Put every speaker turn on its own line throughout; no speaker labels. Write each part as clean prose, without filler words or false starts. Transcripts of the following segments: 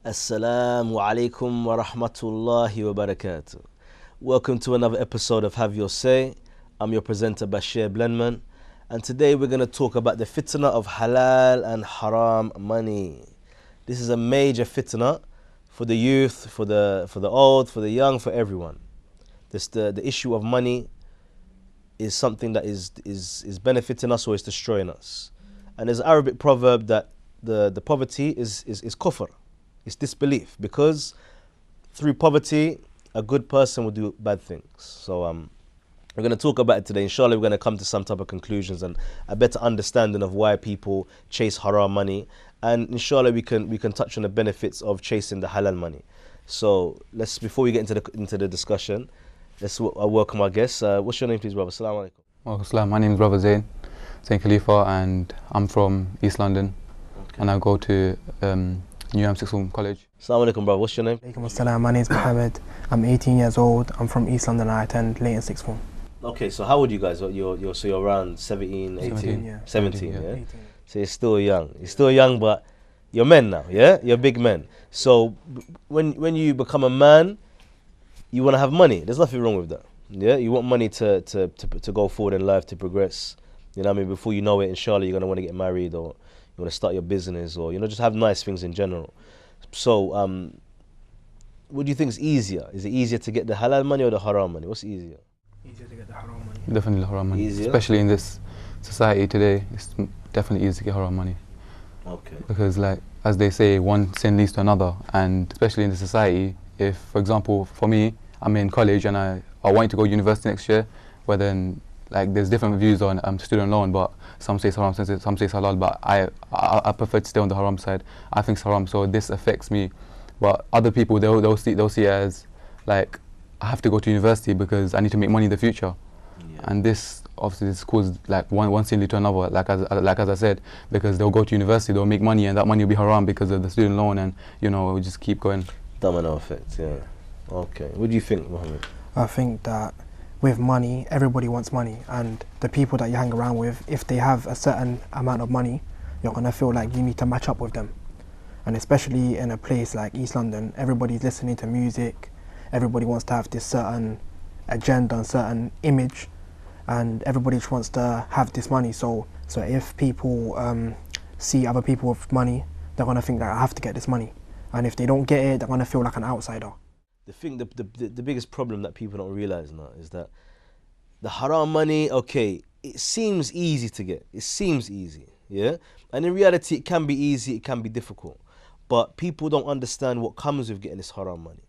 Assalamu alaikum wa rahmatullahi wa barakatuh. Welcome to another episode of Have Your Say. I'm your presenter Bashir Blenman, and today we're going to talk about the fitna of halal and haram money. This is a major fitna for the youth, for the old, for the young, for everyone. The issue of money is something that is benefiting us or is destroying us. And there's an Arabic proverb that the poverty is kufr. It's disbelief, because through poverty, a good person will do bad things. So we're going to talk about it today. Inshallah, we're going to come to some type of conclusions and a better understanding of why people chase haram money. And inshallah, we can touch on the benefits of chasing the halal money. So before we get into the discussion, let's welcome our guests. What's your name, please, brother? Assalamu alaikum.
Well, Islam. My name is Brother Zain Khalifa, and I'm from East London, and I go to New Sixth Form College.
Assalamu alaikum, brother. What's your name?
Alaikum assalam. My name is Mohammed. I'm 18 years old. I'm from East London. I attend Leighton Sixth Form.
Okay, so how old are you guys? You're around 17, 18?
17, yeah.
17, yeah?
18.
So you're still young. You're still young, but you're men now, yeah? You're big men. So when you become a man, you want to have money. There's nothing wrong with that. Yeah, you want money to go forward in life, to progress. You know what I mean? Before you know it, inshallah, you're going to want to get married, or you want to start your business, or, just have nice things in general. So, what do you think is easier? Is it easier to get the halal money or the haram money? What's easier?
Easier to get the haram money.
Definitely haram money.
Easier?
Especially in this society today, it's definitely easy to get haram money.
Okay.
Because, like, as they say, one sin leads to another, and especially in the society, if, for example, for me, I'm in college and I want to go to university next year, where then, like, there's different views on student loan, but some say it's haram, some say it's halal, but I prefer to stay on the haram side. I think it's haram, so this affects me. But other people, they'll see it as, like, I have to go to university because I need to make money in the future. Yeah. And this, obviously, this causes, like, one sin lead to another, like as I said, because they'll go to university, they'll make money, and that money will be haram because of the student loan, and, we just keep going.
Domino effect, yeah. Okay. What do you think, Mohammed?
I think that with money, everybody wants money, and the people that you hang around with, if they have a certain amount of money, you're going to feel like you need to match up with them. And especially in a place like East London, everybody's listening to music, everybody wants to have this certain agenda and certain image, and everybody just wants to have this money. So if people see other people with money, they're going to think that I have to get this money. And if they don't get it, they're going to feel like an outsider.
The biggest problem that people don't realize now is that the haram money, okay, it seems easy to get. It seems easy, yeah? And in reality, it can be easy, it can be difficult. But people don't understand what comes with getting this haram money.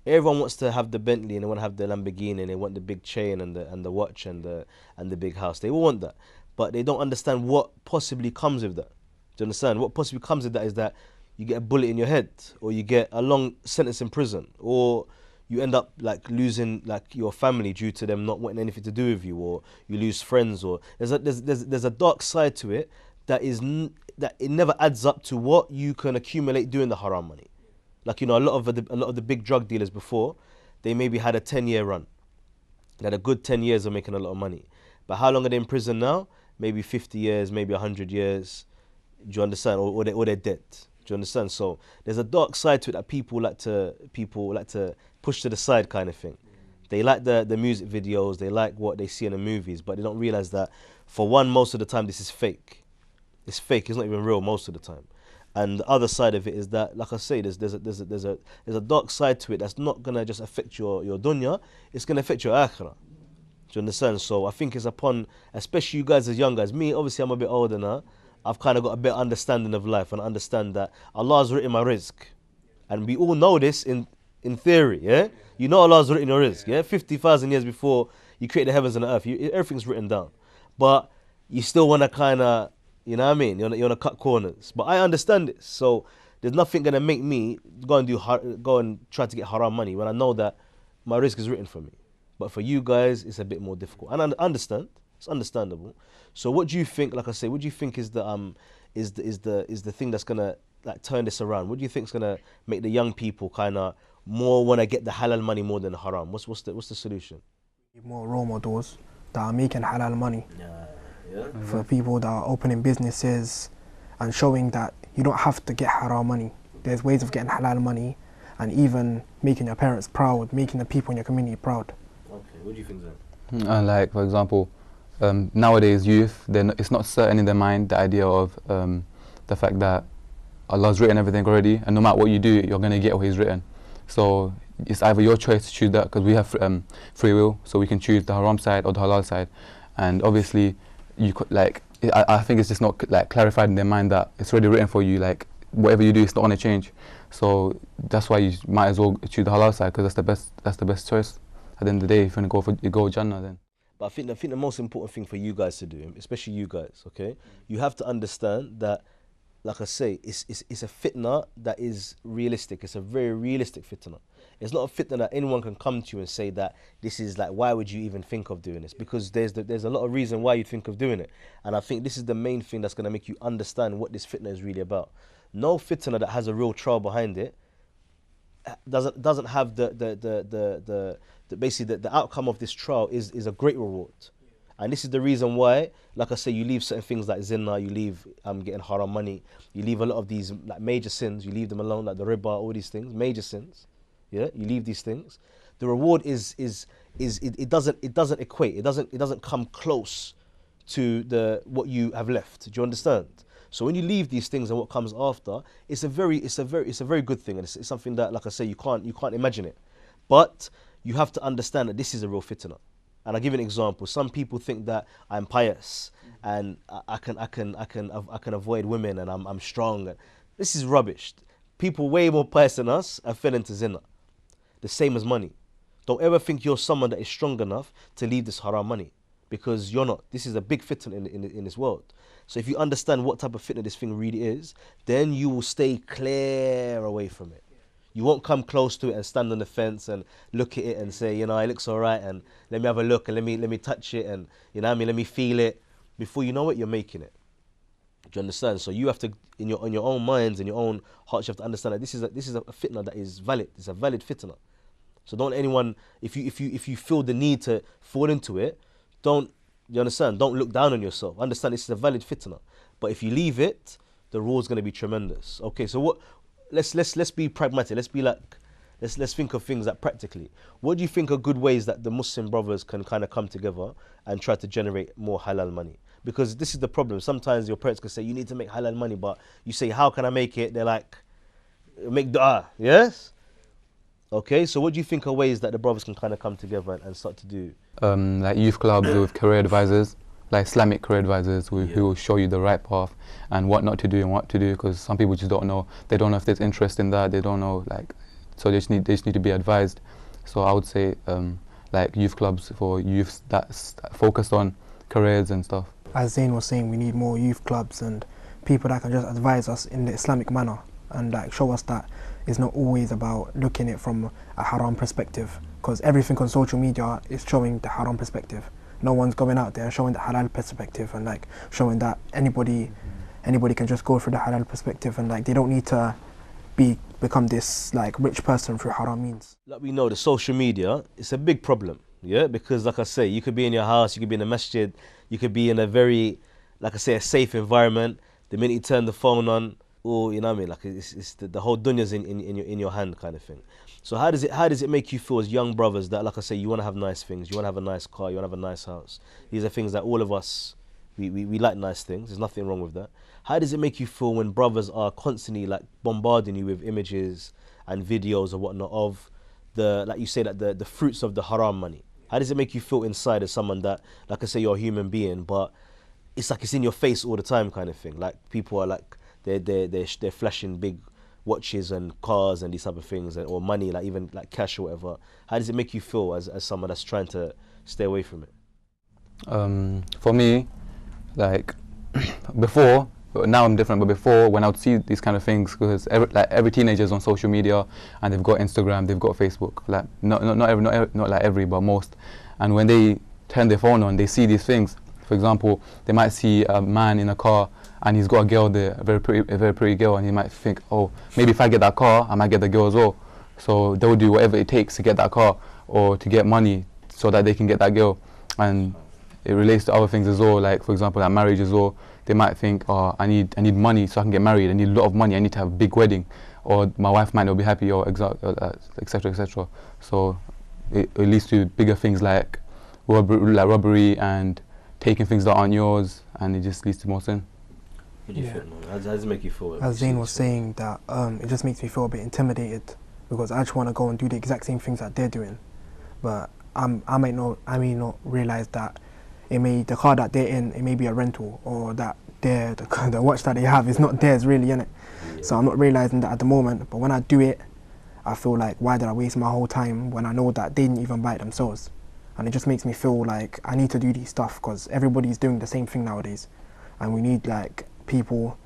Everyone wants to have the Bentley, and they want to have the Lamborghini, and they want the big chain and the watch and the big house. They all want that. But they don't understand what possibly comes with that. Do you understand? What possibly comes with that is that you get a bullet in your head, or you get a long sentence in prison, or you end up like losing like your family due to them not wanting anything to do with you, or you lose friends, or there's a dark side to it that it never adds up to what you can accumulate doing the haram money. Like, a lot of the big drug dealers before, they maybe had a 10-year run. They had a good 10 years of making a lot of money. But how long are they in prison now? Maybe 50 years, maybe 100 years. Do you understand? Or they're dead. Do you understand? So there's a dark side to it that people like to push to the side, kind of thing. They like the music videos, they like what they see in the movies, but they don't realize that, for one, most of the time this is fake. It's fake. It's not even real most of the time. And the other side of it is that, like I say, there's a dark side to it that's not gonna just affect your dunya. It's gonna affect your akhirah. Do you understand? So I think it's upon, especially you guys as young guys. Me, obviously, I'm a bit older now. I've kind of got a better understanding of life, and I understand that Allah's written my rizq. And we all know this in theory, yeah? You know Allah's written your rizq, yeah? 50,000 years before you create the heavens and the earth, everything's written down. But you still want to kind of, you know what I mean? You want to cut corners. But I understand this. So there's nothing going to make me go and try to get haram money when I know that my rizq is written for me. But for you guys, it's a bit more difficult. And I understand. It's understandable. So what do you think, like I say, what do you think is the thing that's gonna like turn this around? What do you think is gonna make the young people kind of more want to get the halal money more than the haram? What's the solution?
More role models that are making halal money.
Yeah.
For people that are opening businesses and showing that you don't have to get haram money. there's ways of getting halal money, and even making your parents proud, making the people in your community proud.
Okay, what do you think, Zane?
Like, for example, nowadays youth, it's not certain in their mind the idea of the fact that Allah's written everything already, and no matter what you do, you're going to get what He's written. So it's either your choice to choose that, because we have free will, so we can choose the haram side or the halal side. And obviously, you could, like, I think it's just not like clarified in their mind that it's already written for you. Like, whatever you do, it's not going to change. So that's why you might as well choose the halal side, because that's the best choice. At the end of the day, if you're going to go Jannah, then.
But I think the most important thing for you guys to do, especially you guys, okay, you have to understand that, like I say, it's a fitna that is realistic. It's a very realistic fitna. It's not a fitna that anyone can come to you and say that this is like, why would you even think of doing this? Because there's a lot of reason why you think of doing it. And I think this is the main thing that's going to make you understand what this fitna is really about. No fitna that has a real trial behind it doesn't have basically the outcome of this trial is a great reward. And this is the reason why, like I say, you leave certain things like zina, you leave getting haram money, you leave a lot of these like major sins, you leave them alone, like the riba, all these things, major sins. Yeah, you leave these things. The reward it doesn't equate. It doesn't come close to what you have left. Do you understand? So when you leave these things and what comes after, it's a very good thing, and it's something that, like I say, you can't imagine it. But you have to understand that this is a real fitna. And I'll give you an example. Some people think that I'm pious and I can avoid women and I'm strong. This is rubbish. People way more pious than us have fell into zina. The same as money. Don't ever think you're someone that is strong enough to leave this haram money, because you're not. This is a big fitna in this world. So if you understand what type of fitna this thing really is, then you will stay clear away from it. You won't come close to it and stand on the fence and look at it and say, you know, it looks all right, and let me have a look, and let me touch it, and you know what I mean, let me feel it. Before you know it, you're making it. Do you understand? So you have to, in your own minds, in your own hearts, you have to understand that this is a fitna that is valid. It's a valid fitna. So don't anyone, if you feel the need to fall into it, you understand? Don't look down on yourself. Understand this is a valid fitna. But if you leave it, the reward's going to be tremendous. Okay, so what? Let's be pragmatic. Let's think of things that practically. What do you think are good ways that the Muslim brothers can kind of come together and try to generate more halal money? Because this is the problem. Sometimes your parents can say, you need to make halal money, but you say, how can I make it? They're like, make dua. Yes? Okay, so what do you think are ways that the brothers can kind of come together and start to do?
Like youth clubs with career advisors, like Islamic career advisors who will show you the right path and what not to do and what to do, because some people just don't know. They don't know if there's interest in that. They don't know, like, so they just need to be advised. So I would say like youth clubs for youths that's focused on careers and stuff.
As Zain was saying, we need more youth clubs and people that can just advise us in the Islamic manner and like show us that it's not always about looking at it from a haram perspective, because everything on social media is showing the haram perspective. No one's going out there showing the halal perspective and like showing that anybody can just go through the halal perspective, and like they don't need to become this like rich person through haram means.
Like we know, the social media, it's a big problem, yeah? Because like I say, you could be in your house, you could be in a masjid, you could be in a very, like I say, a safe environment. The minute you turn the phone on, or you know what I mean, like it's the whole dunya's in your hand kind of thing. So how does it make you feel as young brothers that, like I say, you want to have nice things, you want to have a nice car, you want to have a nice house? These are things that all of us, we like nice things. There's nothing wrong with that. How does it make you feel when brothers are constantly like bombarding you with images and videos or whatnot of the, like you say, that the fruits of the haram money? How does it make you feel inside as someone that, like I say, you're a human being, but it's like it's in your face all the time kind of thing? Like people are like they're flashing big watches and cars and these type of things, or money, like even like cash or whatever. How does it make you feel as someone that's trying to stay away from it?
For me, like before, now I'm different, but before, when I would see these kind of things, because every teenager's on social media and they've got Instagram, they've got Facebook, like not like every, but most. And when they turn their phone on, they see these things. For example, they might see a man in a car and he's got a girl there, a very pretty girl, and he might think, oh, maybe if I get that car, I might get the girl as well. So they'll do whatever it takes to get that car or to get money so that they can get that girl. And it relates to other things as well, like for example, like marriage as well. They might think, oh, I need money so I can get married. I need a lot of money. I need to have a big wedding. or my wife might not be happy, or etc. etc. So it leads to bigger things like robbery and taking things that aren't yours, and it just leads to more sin.
What do you think, man? How does it make you feel?
As Zayn was saying, that it just makes me feel a bit intimidated, because I just want to go and do the exact same things that they're doing, but I may not realize that the car that they're in, it may be a rental, or that the watch that they have is not theirs really, innit?
Yeah.
So I'm not realizing that at the moment, but when I do it, I feel like, why did I waste my whole time when I know that they didn't even buy it themselves? And it just makes me feel like I need to do these stuff, because everybody's doing the same thing nowadays, and we need like people,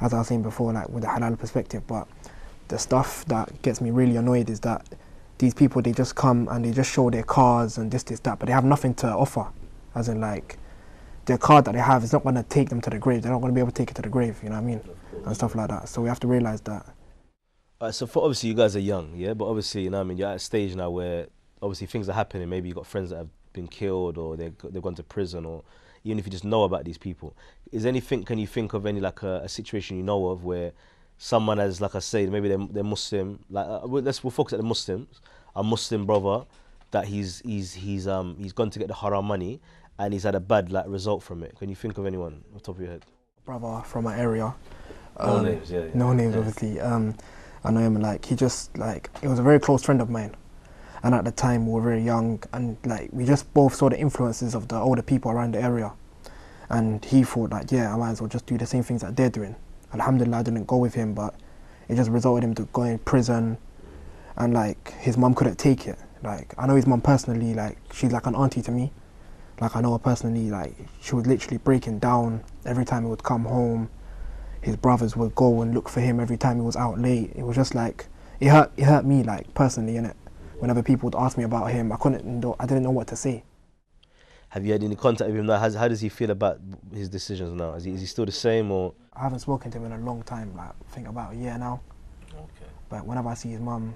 as I was saying before, like with a halal perspective. But the stuff that gets me really annoyed is that these people, they just come and they just show their cars and this, that, but they have nothing to offer. As in, like, the car that they have is not going to take them to the grave. They're not going to be able to take it to the grave, you know what I mean? And stuff like that. So we have to realise that.
So for obviously you guys are young, yeah? But obviously, you know what I mean, you're at a stage now where obviously things are happening. Maybe you've got friends that have been killed, or they've gone to prison, or even if you just know about these people. Can you think of any, like a situation you know of where someone has, like I say, maybe they're Muslim, like we'll focus at the Muslims, a Muslim brother that he's gone to get the haram money, and he's had a bad result from it. Can you think of anyone off the top of your head?
Brother from my area.
No names, yeah.
No names, obviously. I know him, like, he was a very close friend of mine. And at the time, we were very young, and like, we just both saw the influences of the older people around the area. And he thought like, yeah, I might as well just do the same things that they're doing. Alhamdulillah, I didn't go with him, but it just resulted in him to go in prison. And like, his mum couldn't take it. Like, I know his mum personally, like, she's like an auntie to me. Like, I know her personally, like, she was literally breaking down every time he would come home. His brothers would go and look for him every time he was out late. It was just like, it hurt me, like, personally, innit? Whenever people would ask me about him, I didn't know what to say.
Have you had any contact with him now? How does he feel about his decisions now? Is he still the same, or?
I haven't spoken to him in a long time, like, I think about a year now.
Okay.
But whenever I see his mum...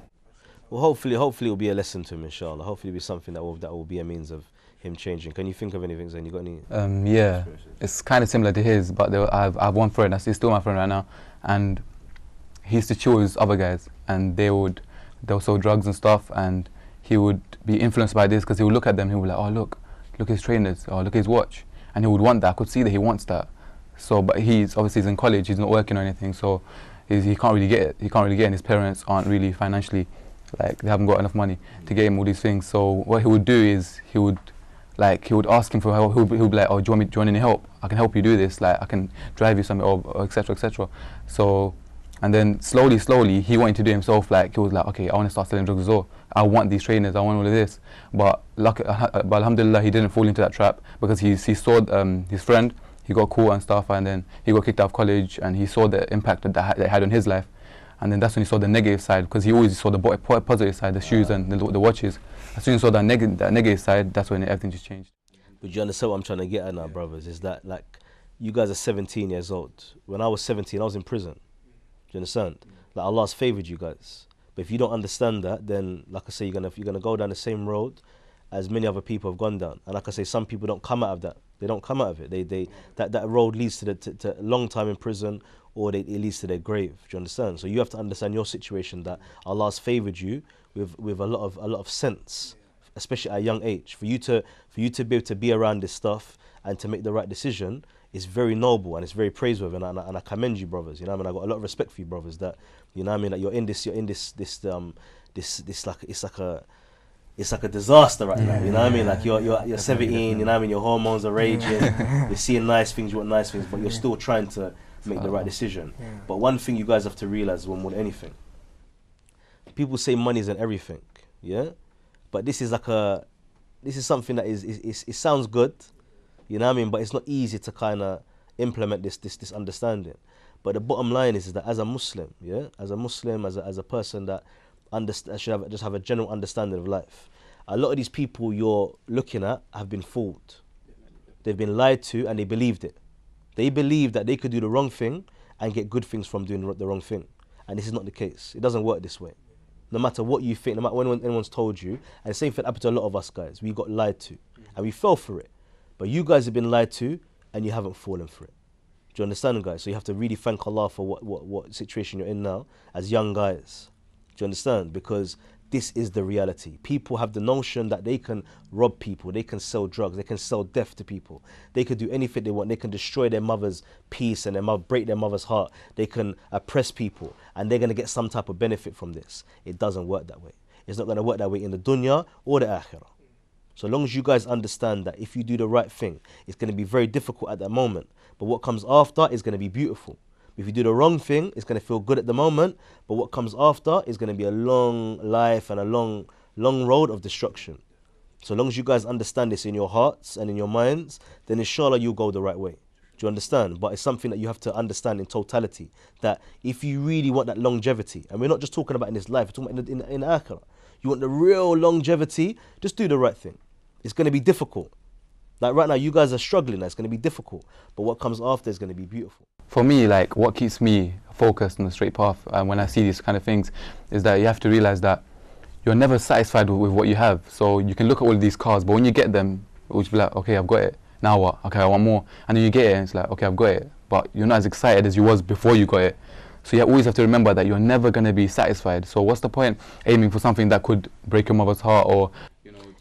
Well, hopefully it'll be a lesson to him, inshallah. Hopefully it'll be something that will be a means of him changing. Can you think of anything, Zayn? You got any?
Yeah, it's kind of similar to his, but I have one friend, he's still my friend right now, and he used to chill with other guys, and they'll sell drugs and stuff, and he would be influenced by this, because he would look at them, he would be like, oh look at his trainers, or look at his watch, and he would want that. I could see that he wants that. So, but he's in college, he's not working or anything, so he can't really get it. He can't really get it, and his parents aren't really financially, like, they haven't got enough money to get him all these things. So what he would do is, he would ask him for help. He'll be like, oh, do you want any help? I can help you do this, like, I can drive you somewhere, or etc, etc. So, and then slowly, he wanted to do it himself. Like, he was like, okay, I want to start selling drugs as well. I want these trainers, I want all of this. But alhamdulillah, he didn't fall into that trap, because he saw his friend, he got caught and stuff, and then he got kicked out of college, and he saw the impact that it had on his life. And then that's when he saw the negative side, because he always saw the positive side, the shoes and the watches. As soon as he saw that negative side, that's when everything just changed.
But you understand what I'm trying to get at now, brothers, is that, like, you guys are 17 years old. When I was 17, I was in prison. Do you understand? Like, Allah's favoured you guys. But if you don't understand that, then, like I say, you're gonna go down the same road as many other people have gone down. And like I say, some people don't come out of that. They don't come out of it. That road leads to a long time in prison, or it leads to their grave. Do you understand? So you have to understand your situation, that Allah's favoured you with a lot of sense, especially at a young age. For you to be able to be around this stuff and to make the right decision is very noble, and it's very praiseworthy, and I commend you, brothers. You know what I mean? I got a lot of respect for you, brothers. That, you know what I mean? Like, you're in this like, it's like a disaster right now. You know what I mean? Like, you're 17. You know what I mean? Your hormones are raging. You're seeing nice things, you want nice things, but you're still trying to make the right decision. But one thing you guys have to realize, more than anything, people say money isn't everything, yeah? But this is something that it sounds good, you know what I mean? But it's not easy to kind of implement this understanding. But the bottom line is that as a Muslim, yeah, as a person that should just have a general understanding of life, a lot of these people you're looking at have been fooled. They've been lied to, and they believed it. They believed that they could do the wrong thing and get good things from doing the wrong thing. And this is not the case. It doesn't work this way. No matter what you think, no matter when anyone's told you, and the same thing happened to a lot of us guys, we got lied to, and we fell for it. But you guys have been lied to, and you haven't fallen for it. Do you understand, guys? So you have to really thank Allah for what situation you're in now as young guys. Do you understand? Because this is the reality. People have the notion that they can rob people, they can sell drugs, they can sell death to people. They can do anything they want. They can destroy their mother's peace and break their mother's heart. They can oppress people and they're going to get some type of benefit from this. It doesn't work that way. It's not going to work that way in the dunya or the akhirah. So long as you guys understand that if you do the right thing, it's going to be very difficult at that moment. But what comes after is going to be beautiful. If you do the wrong thing, it's going to feel good at the moment. But what comes after is going to be a long life and a long road of destruction. So long as you guys understand this in your hearts and in your minds, then inshallah you'll go the right way. Do you understand? But it's something that you have to understand in totality. That if you really want that longevity, and we're not just talking about in this life, we're talking about in akhirah. You want the real longevity, just do the right thing. It's going to be difficult. Like right now, you guys are struggling. It's going to be difficult. But what comes after is going to be beautiful.
For me, like what keeps me focused on the straight path when I see these kind of things is that you have to realize that you're never satisfied with what you have. So you can look at all of these cars, but when you get them, it will be like, okay, I've got it. Now what? Okay, I want more. And then you get it and it's like, okay, I've got it. But you're not as excited as you was before you got it. So you always have to remember that you're never going to be satisfied. So what's the point aiming for something that could break your mother's heart or...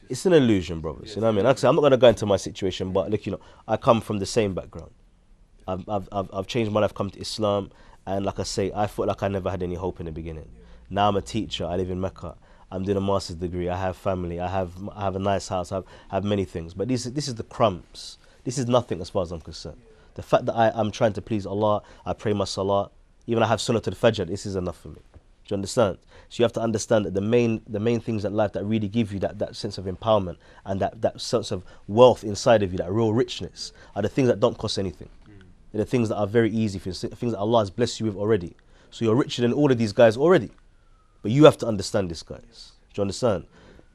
It's an illusion, brothers. You know what I mean? Like I said, I'm not going to go into my situation, but look, I come from the same background. I've changed my life, come to Islam, and like I say, I felt like I never had any hope in the beginning. Now I'm a teacher. I live in Mecca. I'm doing a master's degree. I have family. I have a nice house. I have many things. But this is the crumbs. This is nothing as far as I'm concerned. The fact that I'm trying to please Allah, I pray my salah, even I have sunnah to the fajr, this is enough for me. Do you understand? So you have to understand that the main things in life that really give you that sense of empowerment and that sense of wealth inside of you, that real richness, are the things that don't cost anything. They're the things that are very easy for you, things that Allah has blessed you with already. So you're richer than all of these guys already. But you have to understand this, guys. Do you understand?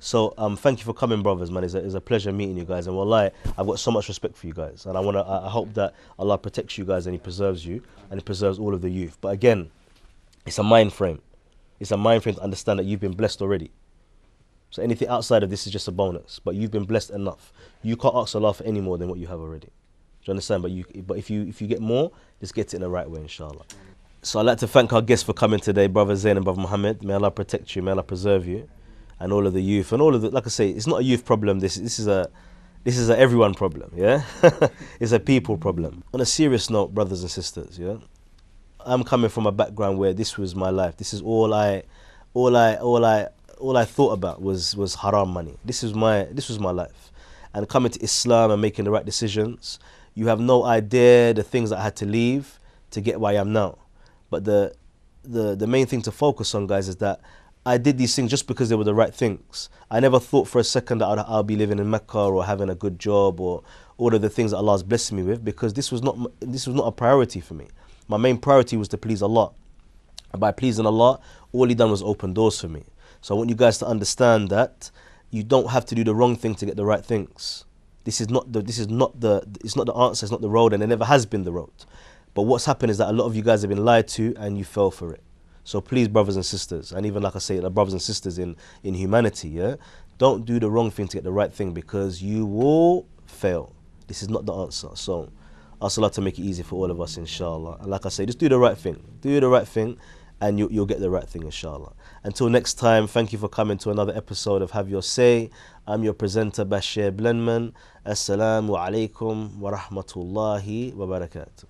So thank you for coming, brothers, man. It's a pleasure meeting you guys. And wallahi, I've got so much respect for you guys. And I hope that Allah protects you guys and He preserves you and He preserves all of the youth. But again, it's a mind frame. It's a mind frame to understand that you've been blessed already. So anything outside of this is just a bonus. But you've been blessed enough. You can't ask Allah for any more than what you have already. Do you understand? But if you get more, just get it in the right way, inshallah. So I'd like to thank our guests for coming today, Brother Zain and Brother Muhammad. May Allah protect you, may Allah preserve you, and all of the youth and all of the. Like I say, it's not a youth problem. This is a everyone problem. Yeah, it's a people problem. On a serious note, brothers and sisters, yeah, I'm coming from a background where this was my life. This is all I thought about was haram money. This was my life, and coming to Islam and making the right decisions. You have no idea the things that I had to leave to get where I am now. But the main thing to focus on, guys, is that I did these things just because they were the right things. I never thought for a second that I'll be living in Mecca or having a good job or all of the things that Allah has blessed me with, because this was not a priority for me. My main priority was to please Allah. And by pleasing Allah, all He done was open doors for me. So I want you guys to understand that you don't have to do the wrong thing to get the right things. It's not the answer, it's not the road, and it never has been the road. But what's happened is that a lot of you guys have been lied to and you fell for it. So please, brothers and sisters, and even like I say, the brothers and sisters in humanity, yeah, don't do the wrong thing to get the right thing, because you will fail. This is not the answer. So ask Allah to make it easy for all of us, inshallah. And like I say, just do the right thing. Do the right thing and you'll get the right thing, inshallah. Until next time, thank you for coming to another episode of Have Your Say. I'm your presenter, Bashir Blenman. Assalamu alaikum wa rahmatullahi wa barakatuh.